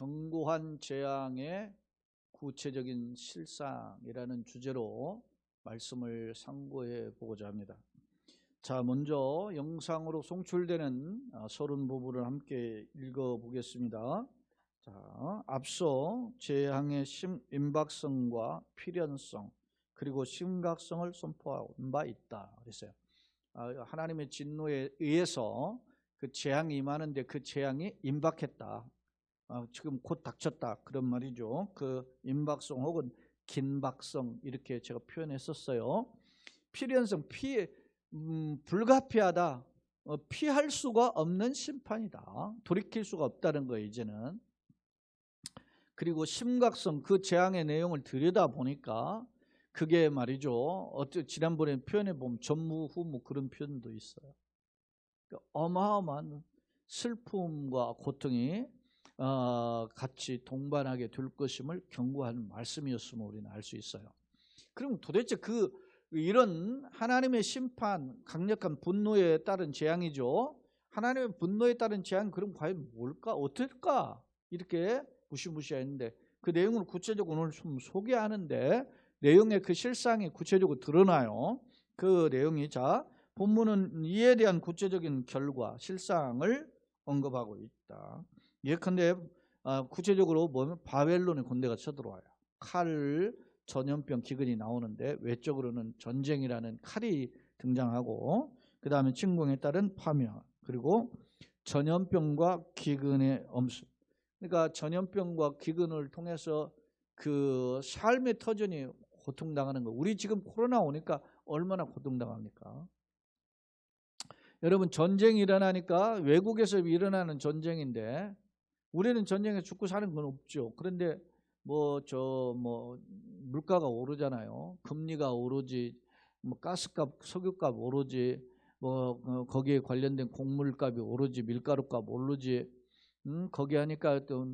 견고한 재앙의 구체적인 실상이라는 주제로 말씀을 상고해 보고자 합니다. 자, 먼저 영상으로 송출되는 서론 부분을 함께 읽어 보겠습니다. 자, 앞서 재앙의 임박성과 필연성 그리고 심각성을 선포한 바 있다 그랬어요. 하나님의 진노에 의해서 그 재앙이 임하는데 그 재앙이 임박했다. 지금 곧 닥쳤다 그런 말이죠. 그 임박성 혹은 긴박성 이렇게 제가 표현했었어요. 필연성, 불가피하다, 피할 수가 없는 심판이다. 돌이킬 수가 없다는 거예요 이제는. 그리고 심각성, 그 재앙의 내용을 들여다보니까 그게 말이죠, 지난번에 표현해 보면 전무후무 그런 표현도 있어요. 어마어마한 슬픔과 고통이 같이 동반하게 될 것임을 경고하는 말씀이었음을 우리는 알 수 있어요. 그럼 도대체 이런 하나님의 심판, 강력한 분노에 따른 재앙이죠. 하나님의 분노에 따른 재앙, 그럼 과연 뭘까? 어떨까? 이렇게 무시무시했는데 그 내용을 구체적으로 오늘 좀 소개하는데 내용의 그 실상이 구체적으로 드러나요. 그 내용이, 자, 본문은 이에 대한 구체적인 결과, 실상을 언급하고 있다. 예컨대 구체적으로 보면 바벨론의 군대가 쳐들어와요. 칼, 전염병, 기근이 나오는데 외적으로는 전쟁이라는 칼이 등장하고, 그 다음에 침공에 따른 파멸, 그리고 전염병과 기근의 엄습. 그러니까 전염병과 기근을 통해서 그 삶의 터전이 고통당하는 거. 우리 지금 코로나 오니까 얼마나 고통당합니까? 여러분, 전쟁이 일어나니까 외국에서 일어나는 전쟁인데 우리는 전쟁에 죽고 사는 건 없죠. 그런데 물가가 오르잖아요. 금리가 오르지, 가스값, 석유값 오르지, 거기에 관련된 곡물값이 오르지, 밀가루값 오르지. 거기 하니까 또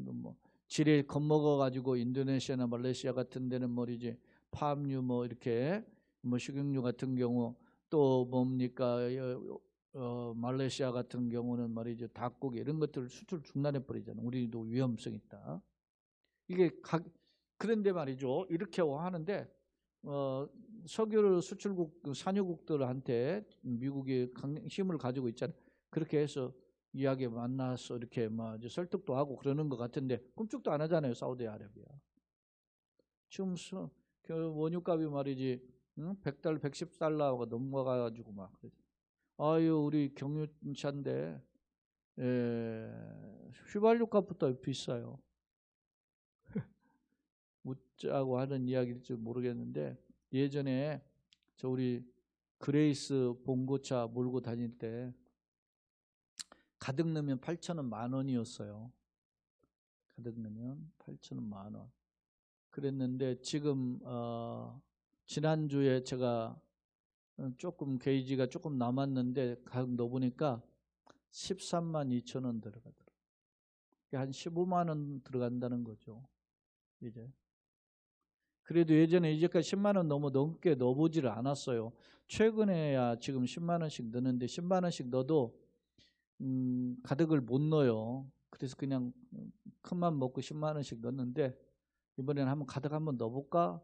지뢰 겁먹어 가지고 인도네시아나 말레이시아 같은 데는 말이지, 팜유 이렇게 식용유 같은 경우, 또 뭡니까, 말레이시아 같은 경우는 말이죠, 닭고기 이런 것들을 수출 중단해 버리잖아요. 우리도 위험성 있다. 이게 그런데 말이죠, 이렇게 하는데 석유 수출국 산유국들한테 미국이 힘을 가지고 있잖아요. 그렇게 해서 이야기에 만나서 이렇게 설득도 하고 그러는 것 같은데 꿈쩍도 안 하잖아요. 사우디아라비아 지금 그 원유값이 말이지, 100달러, 110달러가 넘어가가지고 막 아유, 우리 경유차인데 휘발유 값부터 비싸요. 묻자고 하는 이야기일지 모르겠는데, 예전에 우리 그레이스 봉고차 몰고 다닐 때 가득 넣으면 8,000원, 10,000원이었어요. 가득 넣으면 8,000원, 10,000원. 그랬는데 지금 지난주에 제가 조금 게이지가 조금 남았는데 가득 넣어보니까 132,000원 들어가더라고요. 한 15만 원 들어간다는 거죠. 이제. 그래도 예전에 이제까지 10만 원 너무 넘게 넣어보지를 않았어요. 최근에야 지금 10만 원씩 넣는데 10만 원씩 넣어도 가득을 못 넣어요. 그래서 그냥 큰맘 먹고 10만 원씩 넣었는데, 이번에는 한번 가득 한번 넣어볼까?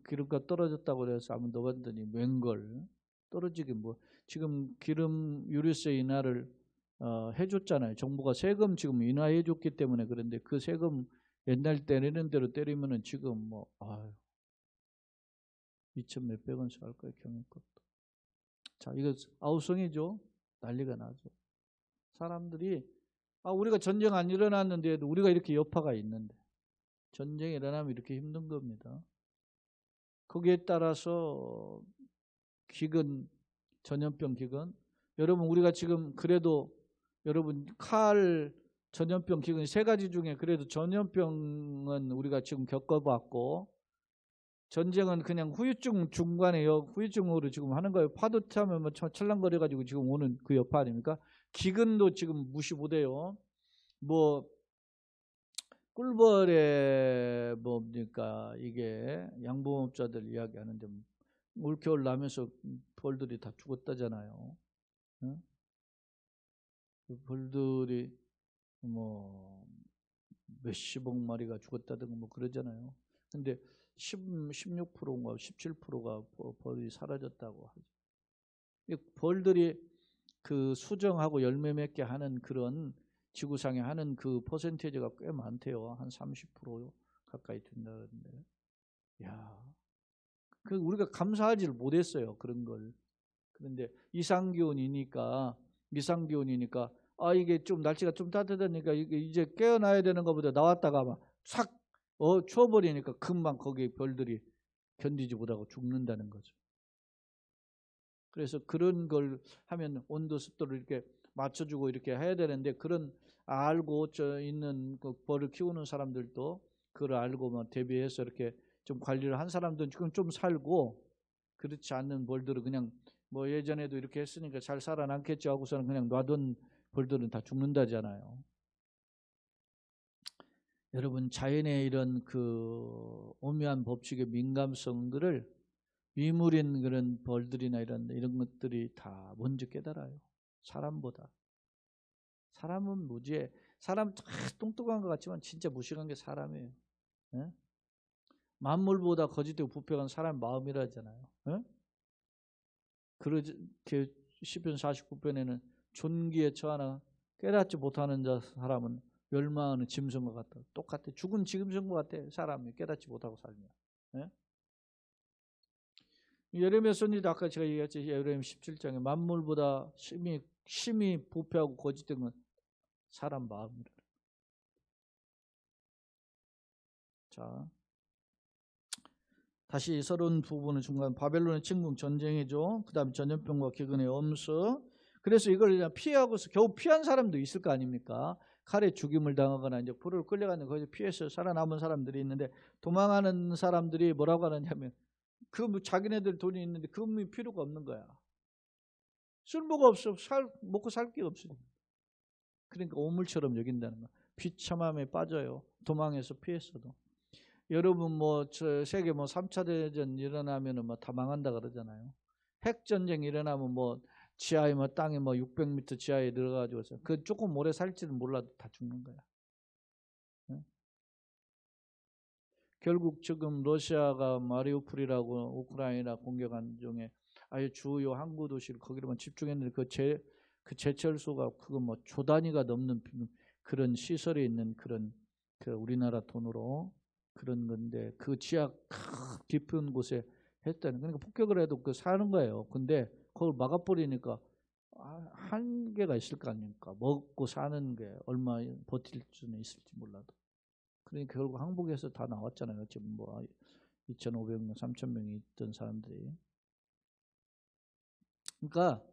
기름값 떨어졌다고 그래서 한번 넣어봤더니 웬걸 떨어지긴 지금 기름 유류세 인하를 해줬잖아요. 정부가 세금 지금 인하해줬기 때문에. 그런데 그 세금 옛날 때리는 대로 때리면은 지금 2천 몇백 원씩 할 거예요, 경유값도. 자, 이거 아우성이죠. 난리가 나죠. 사람들이 우리가 전쟁 안 일어났는데도 우리가 이렇게 여파가 있는데, 전쟁이 일어나면 이렇게 힘든 겁니다. 거기에 따라서 기근, 전염병 기근. 여러분, 우리가 지금 그래도 여러분 전염병 기근 세 가지 중에 그래도 전염병은 우리가 지금 겪어봤고, 전쟁은 그냥 후유증 중간에 후유증으로 지금 하는 거예요. 파도 타면 철랑거려가지고 지금 오는 그 여파 아닙니까? 기근도 지금 무시 못해요. 꿀벌에 뭡니까, 이게 양봉업자들 이야기하는데 올겨울 나면서 벌들이 다 죽었다잖아요. 응? 그 벌들이 몇십억 마리가 죽었다든가 뭐 그러잖아요. 근데 16%인가 17%가 벌이 사라졌다고 하죠. 이 벌들이 그 수정하고 열매 맺게 하는 그런 지구상에 하는 그 퍼센테이지가 꽤 많대요. 한 30% 가까이 된다는데. 야, 그 우리가 감사하지를 못했어요. 그런 걸. 그런데 이상기온이니까 이게 좀 날씨가 좀 따뜻하니까 이제 깨어나야 되는 것보다 나왔다가 막싹 추워버리니까 금방 거기에 별들이 견디지 못하고 죽는다는 거죠. 그래서 그런 걸 하면 온도 습도를 이렇게 맞춰주고 이렇게 해야 되는데, 그런 알고 있는 그 벌을 키우는 사람들도 그걸 알고 뭐 대비해서 이렇게 좀 관리를 한 사람들은 지금 좀 살고, 그렇지 않는 벌들은 그냥 뭐 예전에도 이렇게 했으니까 잘 살아남겠지 하고서는 그냥 놔둔 벌들은 다 죽는다잖아요. 여러분, 자연의 이런 그 오묘한 법칙의 민감성들을 위물인 그런 벌들이나 이런 것들이 다 먼저 깨달아요. 사람보다. 사람은 무지해. 사람 똑똑한 것 같지만 진짜 무식한 게 사람이에요. 예? 만물보다 거짓되고 부패한 사람 마음이라잖아요. 예? 그렇게 시편 49편에는 존귀에 처하나 깨닫지 못하는 사람은 멸망하는 짐승과 같다. 똑같아. 죽은 짐승과 같아. 사람이 깨닫지 못하고 살면. 예? 예레미야 선지도 아까 제가 얘기했지, 예레미야 17장에 만물보다 심히 부패하고 거짓된 건 사람 마음이라. 자, 다시 서론 부분은 중간 바벨론의 침공 전쟁이죠. 그 다음에 전염병과 기근의 엄수. 그래서 이걸 피하고서 겨우 피한 사람도 있을 거 아닙니까? 칼에 죽임을 당하거나 이제 불을 끌려가는 거기서 피해서 살아남은 사람들이 있는데, 도망하는 사람들이 뭐라고 하느냐면 자기네들 돈이 있는데 금이 필요가 없는 거야. 쓸모가 없어. 먹고 살 게 없어. 그러니까 오물처럼 여긴다는 거야. 비참함에 빠져요. 도망해서 피했어도. 여러분 세계 3차 대전 일어나면은 다 망한다 그러잖아요. 핵 전쟁 일어나면 지하에 땅에 600m 지하에 들어가지고 그 조금 오래 살지는 몰라도 다 죽는 거야. 네? 결국 지금 러시아가 마리우폴이라고 우크라이나 공격한 중에 아예 주요 항구 도시를 거기로만 집중했는데 그 제철소가 그거 조 단위가 넘는 그런 시설에 있는 그런 그 우리나라 돈으로 그런 건데, 그 지하 깊은 곳에 했다는. 그러니까 폭격을 해도 사는 거예요. 근데 그걸 막아버리니까 한계가 있을 거 아닙니까? 먹고 사는 게 얼마 버틸 수는 있을지 몰라도. 그러니까 결국 항복해서 다 나왔잖아요. 지금 2,500명, 3,000명이 있던 사람들이. 그러니까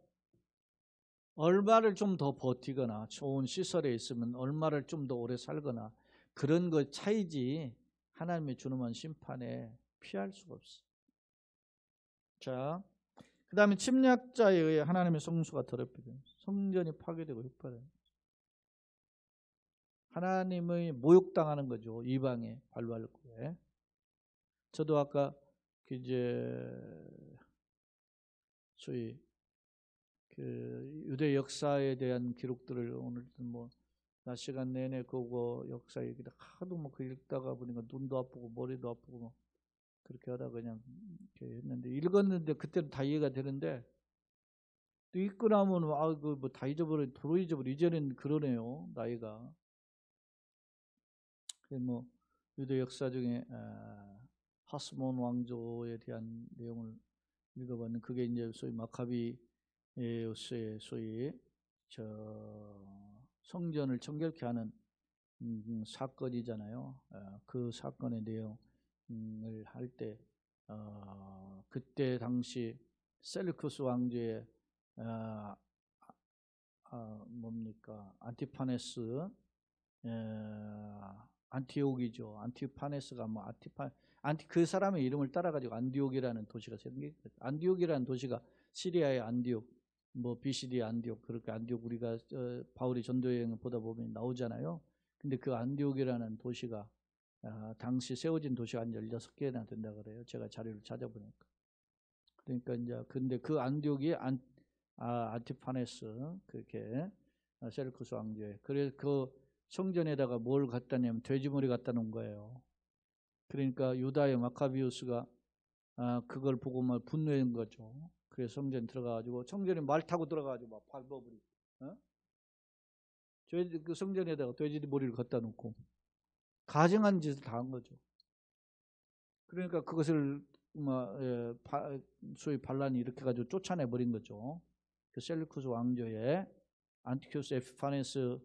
얼마를 좀 더 버티거나 좋은 시설에 있으면 얼마를 좀 더 오래 살거나 그런 것 차이지, 하나님의 준엄한 심판에 피할 수가 없어. 자, 그 다음에 침략자에 의해 하나님의 성수가 더럽히고 성전이 파괴되고 흑발해요. 하나님의 모욕당하는 거죠. 이방의 발발구에. 저도 아까 소위 유대 역사에 대한 기록들을 오늘 낮 시간 내내 그거 역사 얘기를 하도 그 읽다가 보니까 눈도 아프고 머리도 아프고 그렇게 하다가 그냥 이렇게 했는데, 읽었는데 그때는 다 이해가 되는데, 또 읽고 나면 다 잊어버려, 도로 잊어버려. 이제는 그러네요, 나이가. 유대 역사 중에 하스몬 왕조에 대한 내용을 읽어봤는데, 그게 이제 소위 마카비우스의 소위 성전을 정결케 하는 사건이잖아요. 그 사건의 내용을 할 때 그때 당시 셀루쿠스 왕조의 안티파네스, 안티옥이죠. 안티파네스가 그 사람의 이름을 따라가지고 안디옥이라는 도시가 생겼거든요. 안디옥이라는 도시가 시리아의 안디옥, BCD 안디옥, 그렇게 안디옥 우리가 바울이 전도여행을 보다 보면 나오잖아요. 근데 그 안디옥이라는 도시가 당시 세워진 도시가 한 16개나 된다 그래요. 제가 자료를 찾아보니까. 그러니까 이제 근데 그 안디옥이 안티파네스, 그렇게 셀루쿠스 왕조에. 그래서 성전에다가 뭘 갖다 냐면 돼지머리 갖다 놓은 거예요. 그러니까 유다의 마카비우스가 그걸 보고 막 분노한 거죠. 그래서 성전 들어가가지고 성전에 말 타고 들어가가지고 막 밟아버리고, 그 성전에다가 돼지 머리를 갖다 놓고 가증한 짓을 다 한 거죠. 그러니까 그것을 소위 반란이 이렇게 가지고 쫓아내 버린 거죠. 그 셀루쿠스 왕조의 안티오쿠스 에피파네스를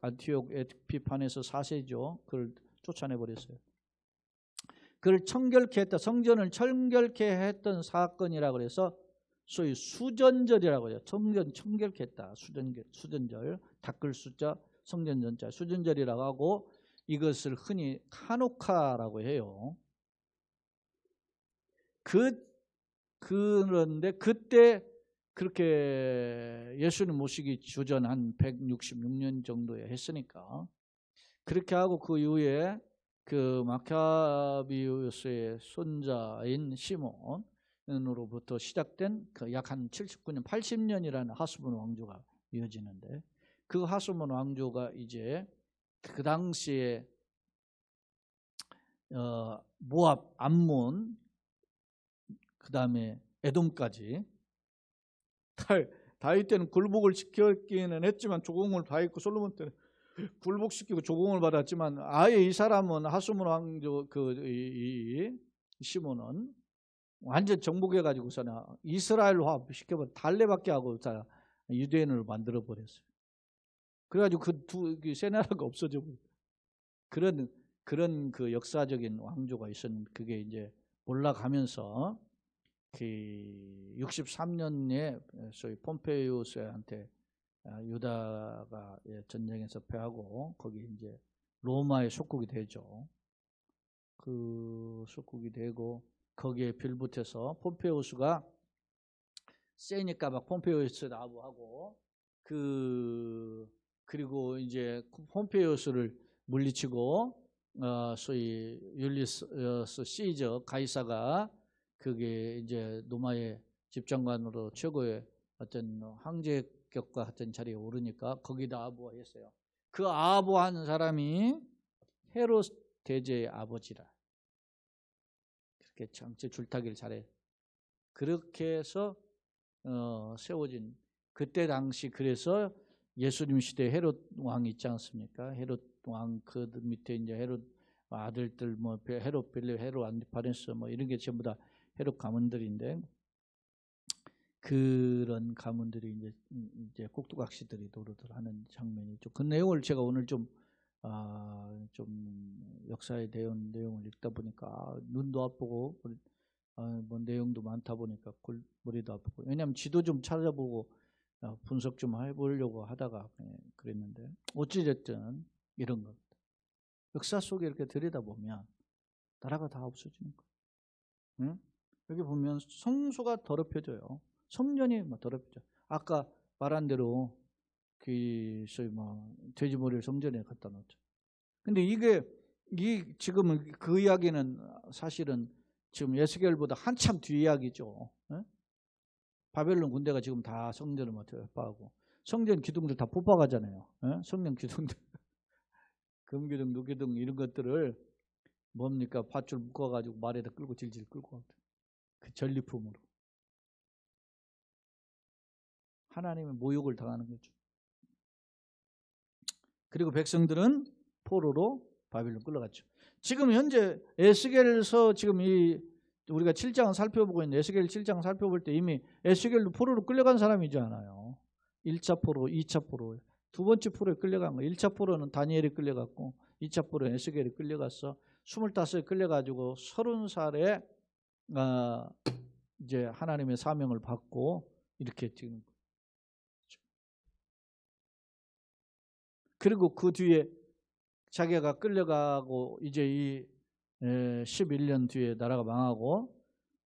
안티옥 에피파네스 4세죠. 그걸 쫓아내 버렸어요. 그걸 청결케 했다. 성전을 청결케 했던 사건이라고 해서 소위 수전절이라고 해요. 성전 청결케 했다. 수전절. 닦을 수자, 성전전자. 수전절이라고 하고 이것을 흔히 카노카라고 해요. 그런데 그때 그렇게 예수님 모시기 주전 한 166년 정도에 했으니까 그렇게 하고 그 이후에 그 마카비우스의 손자인 시몬으로부터 시작된 그 약 한 79년, 80년이라는 하스몬 왕조가 이어지는데 그 하스몬 왕조가 이제 그 당시에 모압, 암몬, 그 다음에 에돔까지 다윗 때는 굴복을 시켰기는 했지만 조공을 다 했고 솔로몬 때는 굴복시키고 조공을 받았지만 아예 이 사람은 하스몬 왕조 이 시몬은 완전 정복해가지고서는 이스라엘화 시켜버 달래밖에 하고 유대인을 만들어 버렸어요. 그래가지고 그 세 나라가 없어져 버렸어요. 그런 그 역사적인 왕조가 있었는데 그게 이제 올라가면서 그 63년에 소위 폼페이우스한테 유다가 전쟁에서 패하고 거기 이제 로마의 속국이 되죠. 그 속국이 되고 거기에 빌붙어서 폼페이우스가 세니까 막 폼페이우스 나부하고 그리고 이제 폼페이우스를 물리치고 소위 율리스 시저 가이사가 그게 이제 로마의 집정관으로 최고의 어떤 황제격과 같은 자리에 오르니까 거기다 아부했어요. 그 아부한 사람이 헤롯 대제의 아버지라. 그렇게 정치 줄타기를 잘해. 그렇게 해서 세워진 그때 당시 그래서 예수님 시대 헤롯 왕이 있지 않습니까? 헤롯 왕 그 밑에 이제 헤롯 아들들 뭐 헤롯 빌립, 헤롯 안티파네스 뭐 이런 게 전부 다 헤롯 가문들인데 그런 가문들이 이제 꼭두각시들이 노릇을 하는 장면이죠. 그 내용을 제가 오늘 좀 역사의 내용을 읽다 보니까 눈도 아프고 뭐 내용도 많다 보니까 머리도 아프고 왜냐하면 지도 좀 찾아보고 분석 좀 해보려고 하다가 그랬는데 어찌됐든 이런 겁니다. 역사 속에 이렇게 들여다보면 나라가 다 없어지는 거예요. 응? 여기 보면 성소가 더럽혀져요. 성전이 더럽혀져. 아까 말한 대로 소위 돼지머리를 성전에 갖다 놓죠. 근데 지금 그 이야기는 사실은 지금 에스겔보다 한참 뒤 이야기죠. 응? 바벨론 군대가 지금 다 성전을 협박하고 성전 기둥들 다 뽑아가잖아요. 응? 성전 기둥들 금기둥, 누기둥 이런 것들을 뭡니까? 밧줄 묶어가지고 말에다 끌고 질질 끌고 그 전리품으로 하나님의 모욕을 당하는 거죠. 그리고 백성들은 포로로 바벨론 끌려갔죠. 지금 현재 에스겔서 지금 우리가 7장을 살펴보고 있는 에스겔 7장 살펴볼 때 이미 에스겔도 포로로 끌려간 사람이잖아요. 1차 포로, 2차 포로, 두 번째 포로에 끌려간 거. 1차 포로는 다니엘이 끌려갔고 2차 포로는 에스겔이 끌려갔어. 25에 끌려가지고 30살에 이제 하나님의 사명을 받고 이렇게 지금 그리고 그 뒤에 자기가 끌려가고 이제 11년 뒤에 나라가 망하고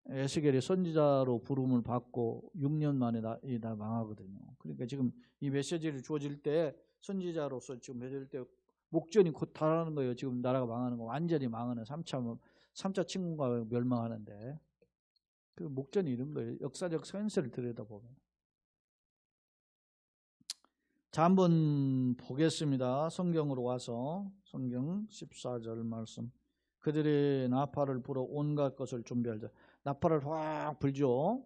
에스겔이 선지자로 부름을 받고 6년 만에 이 나라 망하거든요. 그러니까 지금 이 메시지를 주어질 때 선지자로서 지금 해줄 때 목전이 곧 달하는 거예요. 지금 나라가 망하는 거 완전히 망하는 3차 침공과 멸망하는데 그 목전이 이런 거예요. 역사적 현실을 들여다보면 자, 한번 보겠습니다. 성경으로 와서 성경 14절 말씀. 그들이 나팔을 불어 온갖 것을 준비하자. 나팔을 확 불죠.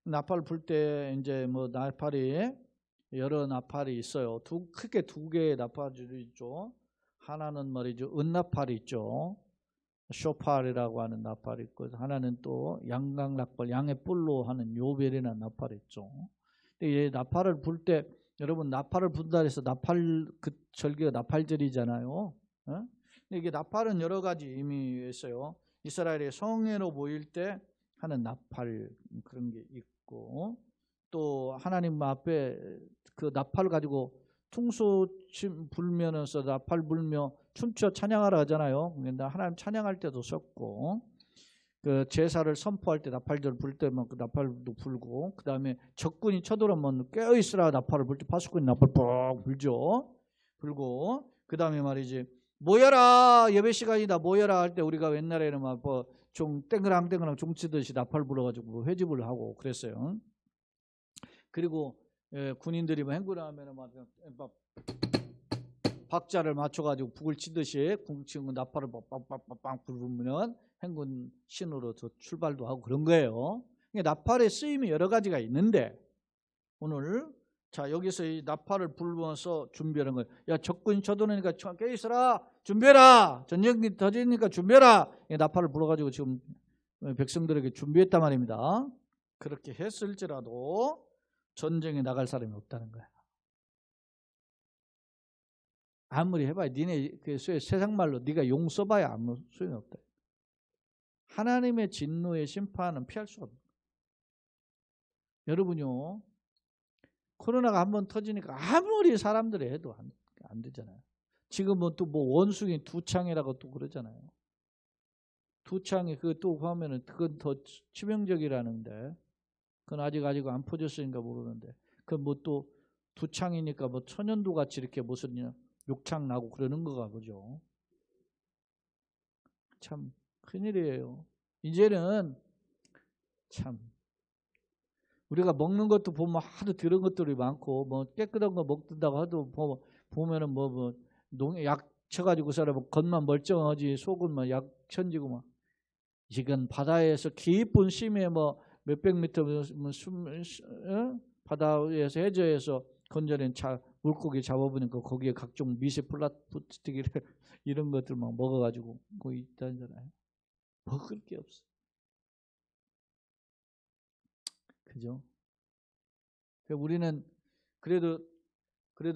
나팔을 불 때 이제 뭐 나팔이 여러 나팔이 있어요. 크게 두 개의 나팔이 있죠. 하나는 말이죠, 은나팔이 있죠. 쇼팔이라고 하는 나팔이 있고, 하나는 또 양강나팔, 양의 뿔로 하는 요벨이라는 나팔이 있죠. 근데 이 나팔을 불 때, 여러분 나팔을 분다 해서 나팔, 그 절기가 나팔절이잖아요. 어? 근데 이게 나팔은 여러 가지 의미가 있어요. 이스라엘의 성회로 모일 때 하는 나팔, 그런 게 있고, 또 하나님 앞에 그 나팔 가지고 퉁소 불면서 나팔 불며 춤춰 찬양하라 하잖아요. 근데 하나님 찬양할 때도 썼고, 그 제사를 선포할 때 나팔절 불 때만 그 나팔도 불고, 그 다음에 적군이 쳐들어오면 깨어있으라 나팔을 불 때 파수꾼이 나팔 뻑 불죠. 불고, 그 다음에 말이지, 모여라, 예배 시간이다, 모여라 할 때 우리가 옛날에는 막 뭐 종 땡그랑 종 치듯이 나팔 불어가지고 회집을 하고 그랬어요. 그리고 군인들이 뭐 행군을 하면은 막 박자를 맞춰가지고 북을 치듯이 궁치고 나팔을 빵빵빵빵 부르면 행군 신호로 출발도 하고 그런 거예요. 나팔의 쓰임이 여러 가지가 있는데, 오늘 자 여기서 이 나팔을 불면서 준비하는 거예요. 야, 적군이 쳐들어오니까 깨있어라, 준비해라, 전쟁이 터지니까 준비해라. 나팔을 불어가지고 지금 백성들에게 준비했단 말입니다. 그렇게 했을지라도 전쟁에 나갈 사람이 없다는 거야. 아무리 해봐야 니네 그 세상 말로 네가 용 써봐야 아무 소용이 없다. 하나님의 진노의 심판은 피할 수가 없다. 여러분요, 코로나가 한번 터지니까 아무리 사람들이 해도 안 되잖아요. 지금은 또 뭐 원숭이 두창이라고 또 그러잖아요. 두창이 그 또 하면은 그건 더 치명적이라는데, 그건 아직 안 퍼졌으니까 모르는데, 그 뭐 또 두창이니까 뭐 천연두 같이 이렇게 무슨 욕창 나고 그러는 거가 보죠. 참 큰일이에요. 이제는 참 우리가 먹는 것도 보면 하도 들은 것들이 많고, 뭐 깨끗한 거 먹는다고 하도 보면은 뭐 농약 쳐가지고 사람 겉만 멀쩡하지 속은 막 약 천지고 막. 이건 바다에서 깊은 심해 뭐 몇백 미터 바다에서 해저에서 건져낸 물고기 잡아보니까 거기에 각종 미세 플라스틱 이런 것들 막 먹어가지고 거기 있다잖아요. 먹을 게 없어. 그죠? 우리는 그래도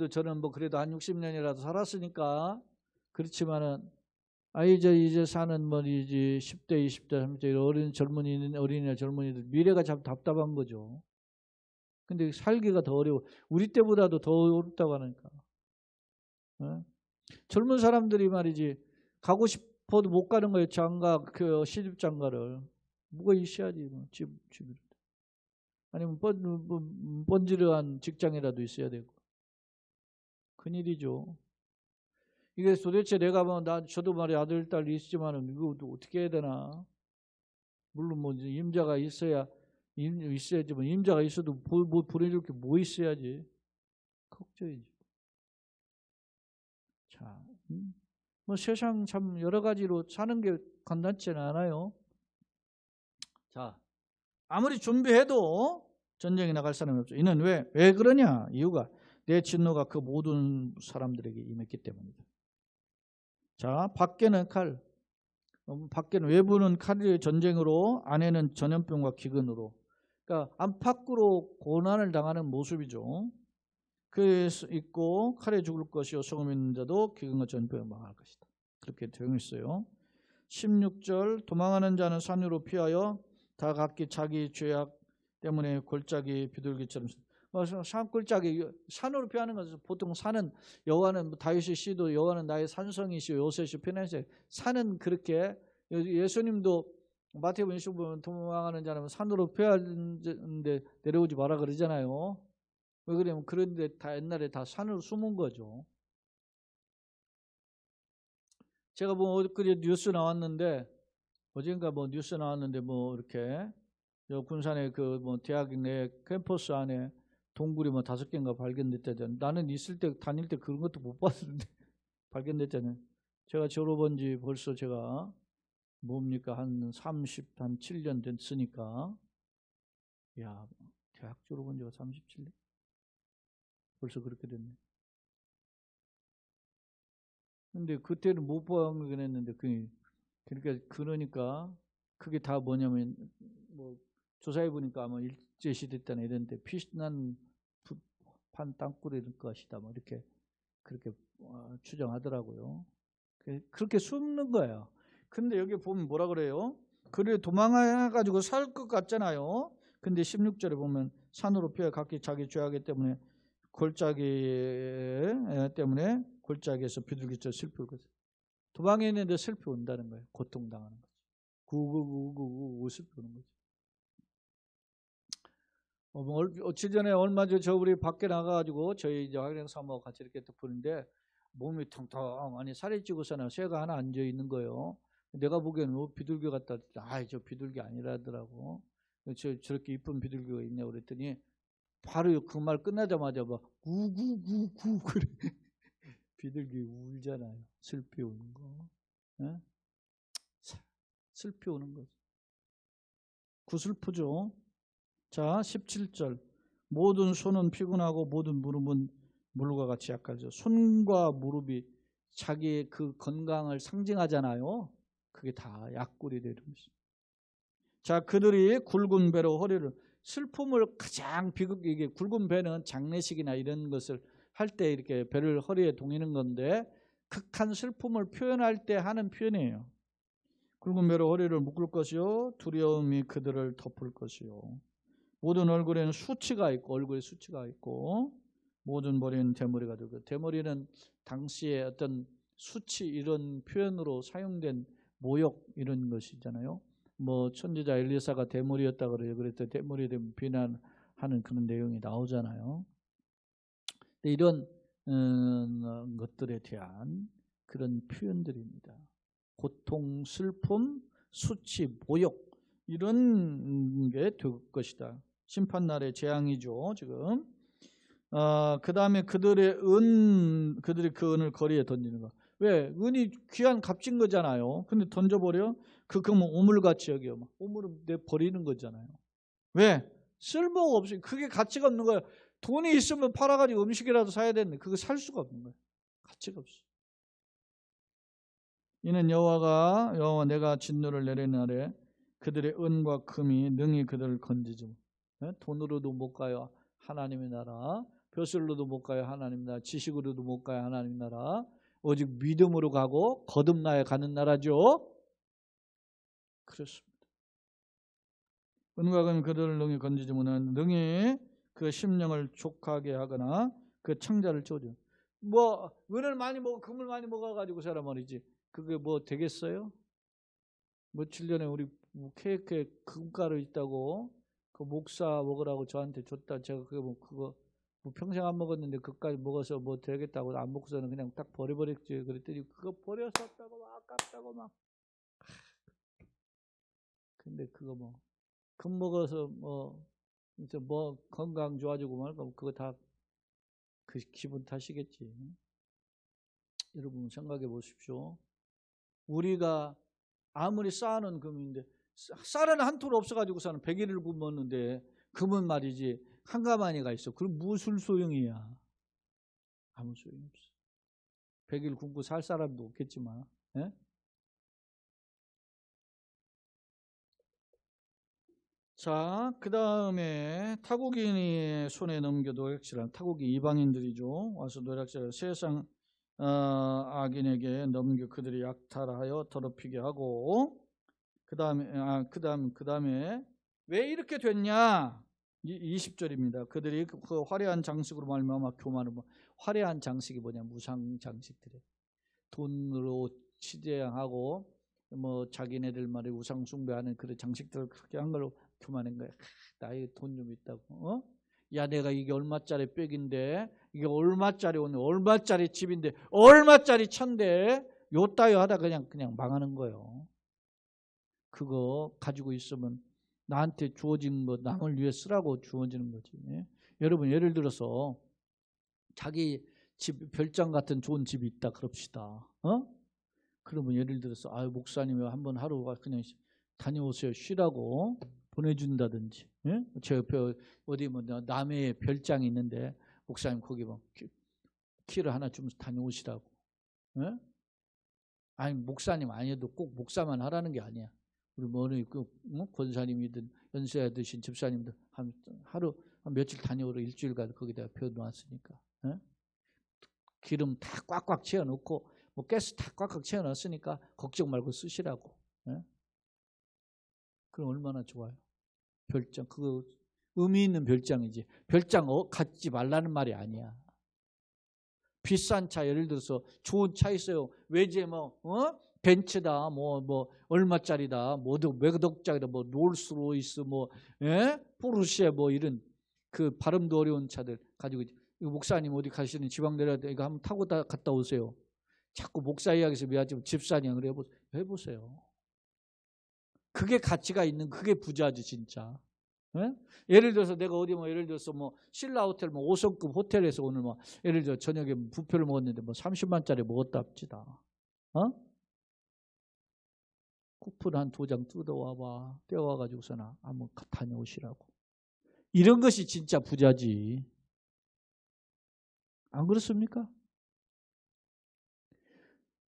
저는 뭐 그래도 한 60년이라도 살았으니까 그렇지만은 이제 사는 뭐 이제 10대, 20대, 30대 어린이나 젊은이들 미래가 참 답답한 거죠. 근데 살기가 더 어려워. 우리 때보다도 더 어렵다고 하니까. 어? 젊은 사람들이 말이지 가고 싶어도 못 가는 거예요. 장가, 그 시집 장가를. 뭐가 있어야지 뭐 집이. 아니면 번지르한 직장이라도 있어야 되고. 큰일이죠. 이게 도대체 내가 저도 말이야 아들, 딸 있지만은 이거 어떻게 해야 되나. 물론 뭐 임자가 있어야지 뭐 임자가 있어도 뭐 보내줄 게 뭐 있어야지. 걱정이지. 자, 뭐 세상 참 여러 가지로 사는 게 간단치는 않아요. 자, 아무리 준비해도 전쟁에 나갈 사람이 없죠. 이는 왜 그러냐? 이유가 내 진노가 그 모든 사람들에게 임했기 때문이다. 자, 밖에는 칼, 밖에는 외부는 칼의 전쟁으로, 안에는 전염병과 기근으로. 그러니까 안팎으로 고난을 당하는 모습이죠. 그래서 있고 칼에 죽을 것이요 소금 있는 자도 기근과 전염병에 망할 것이다. 그렇게 되어 있어요. 16절 도망하는 자는 산으로 피하여 다 각기 자기 죄악 때문에 골짜기 비둘기처럼. 산골짜기, 산으로 피하는 것은 보통 산은 여호와는 다윗의 시도 여호와는 나의 산성이시오 요새시 피난세. 산은 그렇게 예수님도 마태복음 25번 도망하는 자는 산으로 피하는데 내려오지 마라 그러잖아요. 왜 그러냐면 그런데 다 옛날에 다 산으로 숨은 거죠. 제가 뭐 어저께 뉴스 나왔는데 어젠가 뭐 뉴스 나왔는데 뭐 이렇게 군산의 그 뭐 대학 내 캠퍼스 안에 동굴이 뭐 5개인가 발견됐다잖아요. 나는 있을 때 다닐 때 그런 것도 못 봤는데 발견됐잖아요. 제가 졸업한 지 벌써 제가 뭡니까 한 7년 됐으니까 야 대학 졸업한 지가 37년 벌써 그렇게 됐네. 근데 그때는 못 보긴 했는데 그러니까 그게 다 뭐냐면 뭐 조사해 보니까 아마 일제 시대 때나 이런데 피난 판 땅굴일 것이다 뭐 이렇게 그렇게 추정하더라고요. 그렇게 숨는 거예요. 근데 여기 보면 뭐라 그래요? 그래 도망가가지고 살 것 같잖아요. 근데 16절에 보면 산으로 피해 각기 자기 죄악이 때문에 골짜기 때문에 골짜기에서 비둘기처럼 슬플 거죠. 도망했는데 슬피 온다는 거예요. 고통당하는 거죠. 구구구구구 슬피 오는 거죠. 며칠 전에 얼마 전에 우리 밖에 나가가지고 저희 이제 학령 사모하고 같이 이렇게 또 보는데 몸이 텅텅하니 살이 찌고서는 새가 하나 앉아 있는 거예요. 내가 보기에는 비둘기 같다. 저 비둘기 아니라더라고. 저렇게 이쁜 비둘기가 있냐고 그랬더니 바로 그 말 끝나자마자 막 구구구구 그래. 비둘기 울잖아요. 슬피 우는 거. 네? 슬피 우는 거죠. 구슬프죠. 자, 17절. 모든 손은 피곤하고 모든 무릎은 물과 같이 약하죠. 손과 무릎이 자기의 그 건강을 상징하잖아요. 그게 다 약골이 되는 것입니다. 자, 그들이 굵은 배로 허리를 슬픔을 가장 비극 이게 굵은 배는 장례식이나 이런 것을 할 때 이렇게 배를 허리에 동이는 건데 극한 슬픔을 표현할 때 하는 표현이에요. 굵은 배로 허리를 묶을 것이요 두려움이 그들을 덮을 것이요 모든 얼굴에는 수치가 있고 얼굴에 수치가 있고 모든 머리는 대머리가 되고 대머리는 당시에 어떤 수치 이런 표현으로 사용된 모욕 이런 것이잖아요. 뭐 천지자 엘리사가 대머리였다 그래요. 그랬더니 대머리에 대한 비난하는 그런 내용이 나오잖아요. 이런 것들에 대한 그런 표현들입니다. 고통, 슬픔, 수치, 모욕 이런 게 될 것이다. 심판날의 재앙이죠. 지금 그 다음에 그들이 그 은을 거리에 던지는 거. 왜? 은이 귀한 값진 거잖아요. 근데 던져버려? 그러면 오물같이 여겨. 오물을 내 버리는 거잖아요. 왜? 쓸모가 없어요. 그게 가치가 없는 거예요. 돈이 있으면 팔아가지고 음식이라도 사야 되는데 그거 살 수가 없는 거예요. 가치가 없어. 이는 여호와 내가 진노를 내리는 날에 그들의 은과 금이 능히 그들을 건지지. 돈으로도 못 가요. 하나님의 나라. 벼슬로도 못 가요. 하나님의 나라. 지식으로도 못 가요. 하나님의 나라. 오직 믿음으로 가고 거듭나야 가는 나라죠. 그렇습니다. 은과 금이 그들을 능히 건지지 못하는 능히 그 심령을 족하게 하거나 그 창자를 쪼죠. 뭐 은을 많이 먹어 금을 많이 먹어가지고 사람 말이지 그게 뭐 되겠어요? 며칠 전에 우리 케이크에 금가루 있다고 그 목사 먹으라고 저한테 줬다. 제가 그거 뭐 평생 안 먹었는데 그까지 먹어서 뭐 되겠다고 안 먹고서는 그냥 딱 버려버렸지. 그랬더니 그거 버렸었다고 막 아깝다고 막. 근데 그거 뭐 금 먹어서 뭐 건강 좋아지고 말고 그거 다 그 기분 탓이겠지. 여러분 생각해 보십시오. 우리가 아무리 쌓아놓은 금인데 쌀은 한 톨 없어가지고서는 100일을 굶었는데 금은 말이지 한 가마니가 있어. 그럼 무슨 소용이야. 아무 소용이 없어. 100일 굶고 살 사람도 없겠지만. 예? 자, 그 다음에 타국인이 손에 넘겨 노략질한 타국이 이방인들이죠. 와서 노략질 세상 악인에게 넘겨 그들이 약탈하여 더럽히게 하고 그 다음에 왜 이렇게 됐냐? 20절입니다. 그들이 그 화려한 장식으로 말미암아 교만을 화려한 장식이 뭐냐? 무상 장식들이 돈으로 치대하고 뭐 자기네들 말에 우상 숭배하는 그런 장식들을 그렇게 한 걸로 교만한 거야. 나의 돈 좀 있다고. 야 내가 이게 얼마짜리 백인데 이게 얼마짜리 오늘 얼마짜리 집인데 얼마짜리 차인데 요따요 하다 그냥 망하는 거예요. 그거 가지고 있으면 나한테 주어진 거 남을 위해 쓰라고 주어지는 거지. 여러분 예를 들어서 자기 집 별장 같은 좋은 집이 있다 그럽시다. 그러면 예를 들어서 목사님이 한번 하루 그냥 다녀오세요 쉬라고 보내준다든지, 예? 제 옆에 어디 뭐 남해에 별장이 있는데 목사님 거기 뭐 키를 하나 주면서 다녀오시라고. 예? 아니 목사님 아니어도 꼭 목사만 하라는 게 아니야. 우리 뭐 어느 권사님이든 연세야 드신 집사님들 하루 한 며칠 다녀오라 일주일간 거기다가 펴놓았으니까. 예? 기름 다 꽉꽉 채워놓고 뭐 가스 다 꽉꽉 채워놨으니까 걱정 말고 쓰시라고. 예? 그럼 얼마나 좋아요. 별장 그거 의미 있는 별장이지. 별장 갖지 말라는 말이 아니야. 비싼 차 예를 들어서 좋은 차 있어요. 외제 벤츠다 뭐 얼마짜리다 뭐도 몇 억짜리다 뭐 롤스로이스 포르쉐 뭐 이런 그 발음도 어려운 차들 가지고 이거 목사님 어디 가시는 지방 내려야 돼 이거 한번 타고 갔다 오세요. 자꾸 목사 이야기에서 미안하지만 집사냥을 해보세요. 그게 가치가 있는 그게 부자지 진짜. 예? 예를 들어서 내가 어디 예를 들어서 신라 호텔 5성급 호텔에서 오늘 예를 들어 저녁에 뷔페를 먹었는데 30만짜리 먹었다 합시다. 쿠폰 한 2장 뜯어와봐. 떼어와가지고서나 한번 다녀오시라고. 이런 것이 진짜 부자지. 안 그렇습니까?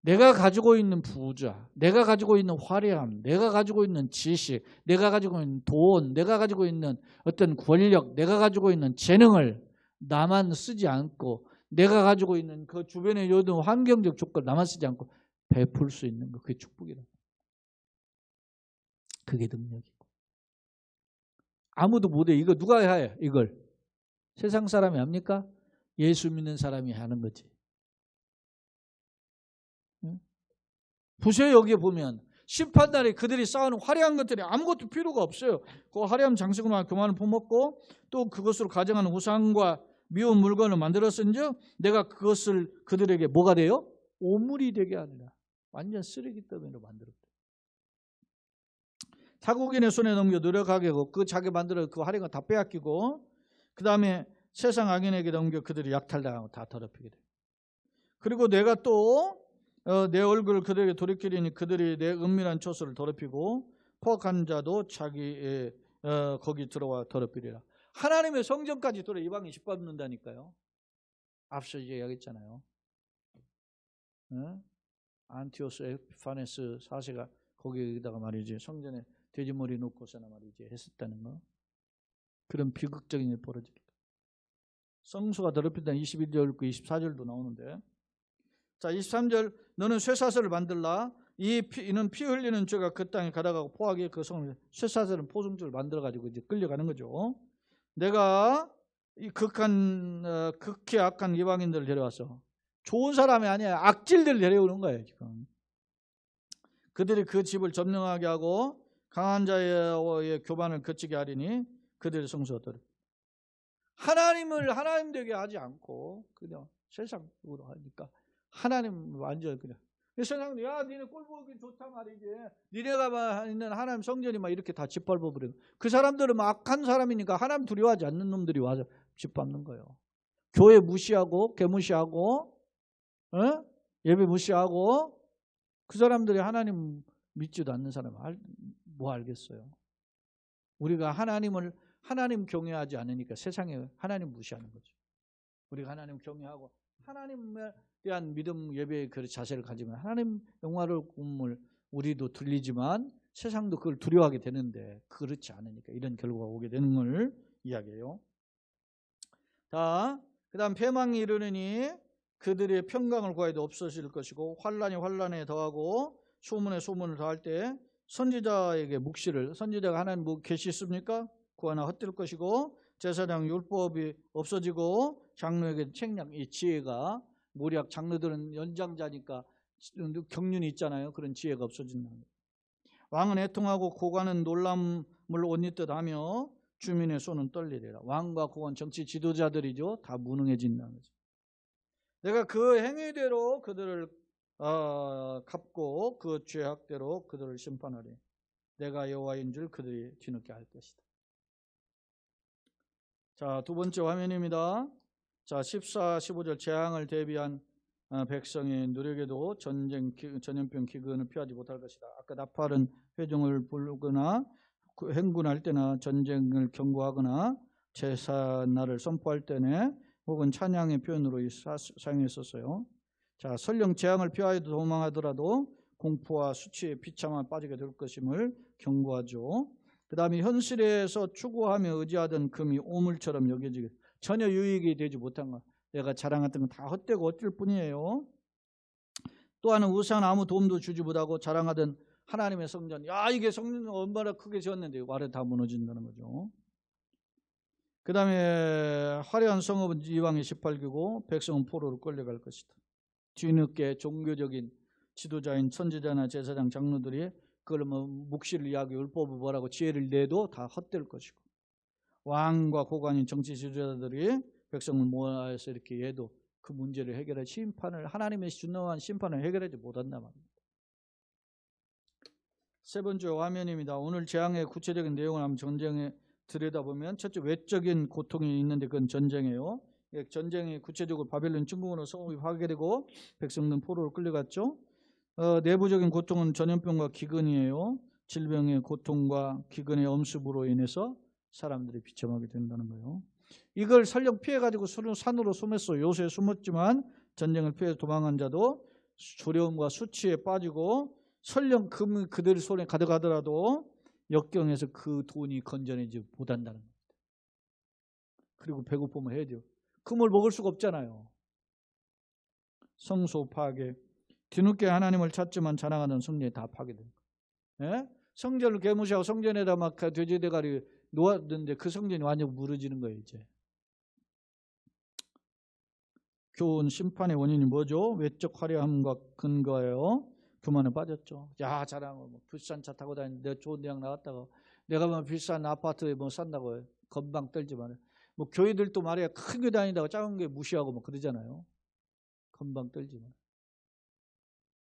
내가 가지고 있는 부자, 내가 가지고 있는 화려함, 내가 가지고 있는 지식, 내가 가지고 있는 돈, 내가 가지고 있는 어떤 권력, 내가 가지고 있는 재능을 나만 쓰지 않고 내가 가지고 있는 그 주변의 모든 환경적 조건을 나만 쓰지 않고 베풀 수 있는 거 그게 축복이다. 그게 능력이고. 아무도 못해. 이거 누가 해? 이걸. 세상 사람이 합니까? 예수 믿는 사람이 하는 거지. 보세요. 여기에 보면 심판날에 그들이 쌓아놓은 화려한 것들이 아무것도 필요가 없어요. 그 화려한 장식으로 교만을 퍼먹고 또 그것으로 가정하는 우상과 미운 물건을 만들었은즉 내가 그것을 그들에게 뭐가 돼요? 오물이 되게 하리라. 완전 쓰레기 더미로 만들었대. 타국인의 손에 넘겨 노력하게 하고 그 자기 만들어 그 화려한 거 다 빼앗기고 그 다음에 세상 악인에게 넘겨 그들이 약탈당하고 다 더럽히게 돼. 그리고 내가 또 내 얼굴을 그들에게 돌이키리니 그들이 내 은밀한 처소를 더럽히고 포악한 자도 자기의 거기 들어와 더럽히리라. 하나님의 성전까지 들어 이방이 짓밟는다니까요. 앞서 이야기했잖아요. 안티오스 에피파네스 4세가 거기에다가 말이지 성전에 돼지머리 놓고서나 말이지 했었다는 거. 그런 비극적인 일 벌어질 때. 성수가 더럽힌다는 21절, 24절도 나오는데. 자, 23절 너는 쇠사슬을 만들라. 이는 피 흘리는 죄가 그 땅에 가다가고 포악의 그 성을 쇠사슬은 포승줄을 만들어가지고 이제 끌려가는 거죠. 내가 이 극히 악한 이방인들을 데려와서 좋은 사람이 아니야. 악질들 데려오는 거예요 지금. 그들이 그 집을 점령하게 하고 강한 자의 교만을 거치게 하리니 그들의 성수가 더럽. 하나님을 하나님 되게 하지 않고 그냥 세상으로 하니까 하나님 완전 그냥 세상에 야 니네 꼴 보기 좋다 말이지. 니네가 있는 하나님 성전이 막 이렇게 다 짓밟아 버려. 그 사람들은 막 악한 사람이니까 하나님 두려워하지 않는 놈들이 와서 짓밟는 거예요. 교회 무시하고 개무시하고 예배 무시하고 그 사람들이 하나님 믿지도 않는 사람 뭐 알겠어요. 우리가 하나님 경외하지 않으니까 세상에 하나님 무시하는 거죠. 우리가 하나님 경외하고 하나님에 대한 믿음 예배의 그 자세를 가지면 하나님 영화로움을 우리도 들리지만 세상도 그걸 두려워하게 되는데 그렇지 않으니까 이런 결과가 오게 되는 걸 이야기해요. 자, 그 다음 패망이 이르느니 그들의 평강을 구하여도 없어질 것이고 환란이 환란에 더하고 소문에 소문을 더할 때 선지자에게 묵시를 선지자가 하나님 뭐 계시 있습니까? 구하나 헛될 것이고 제사장 율법이 없어지고 장로에게 책략 이 지혜가 모략 장로들은 연장자니까 경륜이 있잖아요. 그런 지혜가 없어진다는 거예요. 왕은 애통하고 고관은 놀람을 옷 입듯 하며 주민의 손은 떨리리라. 왕과 고관 정치 지도자들이죠. 다 무능해진다는 거죠. 내가 그 행위대로 그들을 갚고 그 죄악대로 그들을 심판하리. 내가 여호와인 줄 그들이 뒤늦게 알 것이다. 자, 두 번째 화면입니다. 자, 14, 15절 재앙을 대비한 백성의 노력에도 전염병 기근을 피하지 못할 것이다. 아까 나팔은 회중을 부르거나 행군할 때나 전쟁을 경고하거나 제사날을 선포할 때네 혹은 찬양의 표현으로 사용했었어요. 자, 설령 재앙을 피하여 도망하더라도 공포와 수치에 비참함에 빠지게 될 것임을 경고하죠. 그 다음에 현실에서 추구하며 의지하던 금이 오물처럼 여겨지게 전혀 유익이 되지 못한 것, 내가 자랑했던 건 다 헛되고 어쩔 뿐이에요. 또 하나는 우상 아무 도움도 주지 못하고 자랑하던 하나님의 성전, 야 이게 성전 얼마나 크게 지었는데 아래 다 무너진다는 거죠. 그 다음에 화려한 성읍은 이왕의 18개고 백성은 포로로 끌려갈 것이다. 뒤늦게 종교적인 지도자인 선지자나 제사장 장로들이 그걸 뭐 묵시를 이야기 율법을 뭐라고 지혜를 내도 다 헛될 것이고, 왕과 고관인 정치 지도자들이 백성을 모아서 이렇게 해도 그 문제를 해결해 심판을, 하나님의 준엄한 심판을 해결하지 못한단 말입니다. 세 번째 화면입니다. 오늘 재앙의 구체적인 내용을 한번 전쟁에 들여다보면 첫째 외적인 고통이 있는데 그건 전쟁이에요. 전쟁이 구체적으로 바벨론 침공으로 성읍이 파괴되고 백성들은 포로로 끌려갔죠. 내부적인 고통은 전염병과 기근이에요. 질병의 고통과 기근의 엄습으로 인해서 사람들이 비참하게 된다는 거예요. 이걸 설령 피해가지고 산으로 숨었어. 요새에 숨었지만 전쟁을 피해 도망한 자도 조려움과 수치에 빠지고 설령 금이 그들 손에 가득하더라도 역경에서 그 돈이 건져내지 못한다는 겁니다. 그리고 배고프면 해야 돼요. 금을 먹을 수가 없잖아요. 성소 파괴, 뒤늦게 하나님을 찾지만 자랑하는 성전이 다 파괴된 거예요. 예? 성전을 개무시하고 성전에다 막 돼지 대가리 놓았는데 그 성전이 완전 무너지는 거예요. 이제 교훈 심판의 원인이 뭐죠? 외적 화려함과 근거예요. 교만에 빠졌죠. 야, 자랑을 뭐 비싼 차 타고 다니는데 내가 좋은 대학 나왔다고, 내가 뭐 비싼 아파트에 뭐 산다고 건방 떨지만, 뭐 교회들도 말이야 큰 게 다닌다고 작은 게 무시하고 뭐 그러잖아요. 건방 떨지만.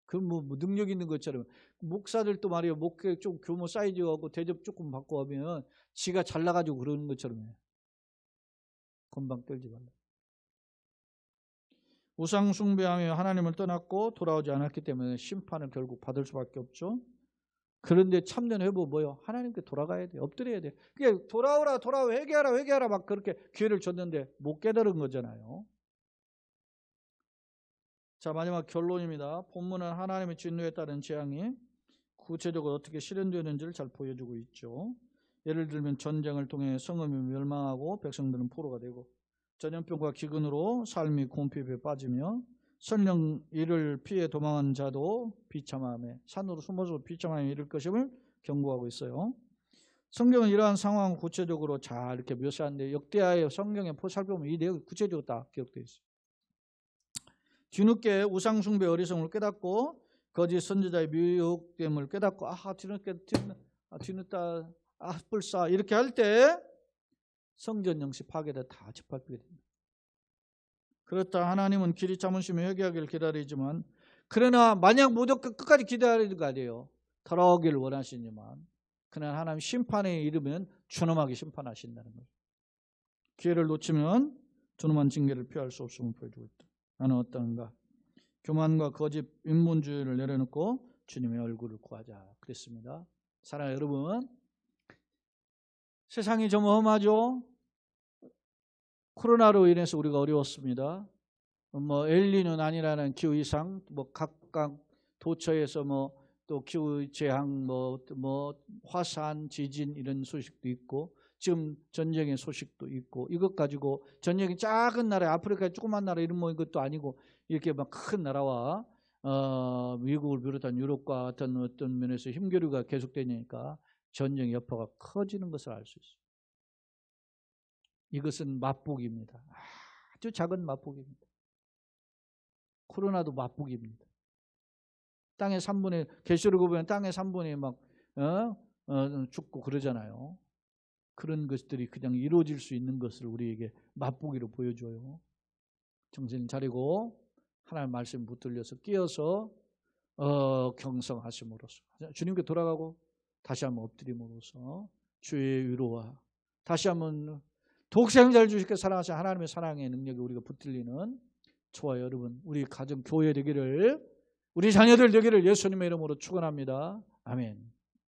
그 뭐 능력 있는 것처럼 목사들도 말이야 목회 좀 규모 사이즈하고 대접 조금 받고 하면 지가 잘나가지고 그러는 것처럼 해. 건방 떨지 말라. 우상 숭배하며 하나님을 떠났고 돌아오지 않았기 때문에 심판을 결국 받을 수밖에 없죠. 그런데 참된 회복 뭐요? 하나님께 돌아가야 돼. 엎드려야 돼. 그게 돌아오라 회개하라 막 그렇게 기회를 줬는데 못 깨달은 거잖아요. 자, 마지막 결론입니다. 본문은 하나님의 진노에 따른 재앙이 구체적으로 어떻게 실현되는지를 잘 보여주고 있죠. 예를 들면 전쟁을 통해 성읍이 멸망하고 백성들은 포로가 되고, 전염병과 기근으로 삶이 곤핍에 빠지며, 설령 이를 피해 도망한 자도 비참함에, 산으로 숨어서 비참함에 이를 것임을 경고하고 있어요. 성경은 이러한 상황을 구체적으로 잘 이렇게 묘사하는데, 역대하의 성경에 살펴보면 이 내용이 구체적으로 다 기록되어 있어요. 뒤늦게 우상숭배 어리석음을 깨닫고 거짓 선지자의 미혹됨을 깨닫고 뒤늦다 불사 이렇게 할 때 성전 영시 파괴돼 다 짓밟히게 됩니다. 그렇다 하나님은 길이 참으시며 회개하기를 기다리지만, 그러나 만약 모두 끝까지 기다리는 거 아니에요. 돌아오기를 원하시지만 그러나 하나님 심판에 이르면 준엄하게 심판하신다는 거예요. 기회를 놓치면 준엄한 징계를 피할 수 없음을 보여주고 있다. 나는 어떤가? 교만과 거짓 인본주의를 내려놓고 주님의 얼굴을 구하자 그랬습니다. 사랑하는 여러분, 세상이 좀 험하죠. 코로나로 인해서 우리가 어려웠습니다. 뭐 엘니뇨 아니라는 기후 이상, 뭐 각각 도처에서 뭐 또 기후 재앙, 뭐 화산, 지진 이런 소식도 있고, 지금 전쟁의 소식도 있고, 이것 가지고 전쟁이 작은 나라, 아프리카 조그만 나라 이런 뭐 이것도 아니고 이렇게 막 큰 나라와 미국을 비롯한 유럽과 같은 어떤 면에서 힘겨루기가 계속되니까 전쟁 여파가 커지는 것을 알 수 있어요. 이것은 맛보기입니다. 아주 작은 맛보기입니다. 코로나도 맛보기입니다. 땅의 3분의, 계시록을 보면 땅의 3분의 막 죽고 그러잖아요. 그런 것들이 그냥 이루어질 수 있는 것을 우리에게 맛보기로 보여줘요. 정신 차리고 하나님 말씀 붙들려서 끼어서 경성하심으로써 주님께 돌아가고 다시 한번 엎드림으로써 주의 위로와 다시 한번 독생자를 주시게 사랑하신 하나님의 사랑의 능력이 우리가 붙들리는 저와 여러분, 우리 가정 교회 되기를, 우리 자녀들 되기를 예수님의 이름으로 축원합니다. 아멘.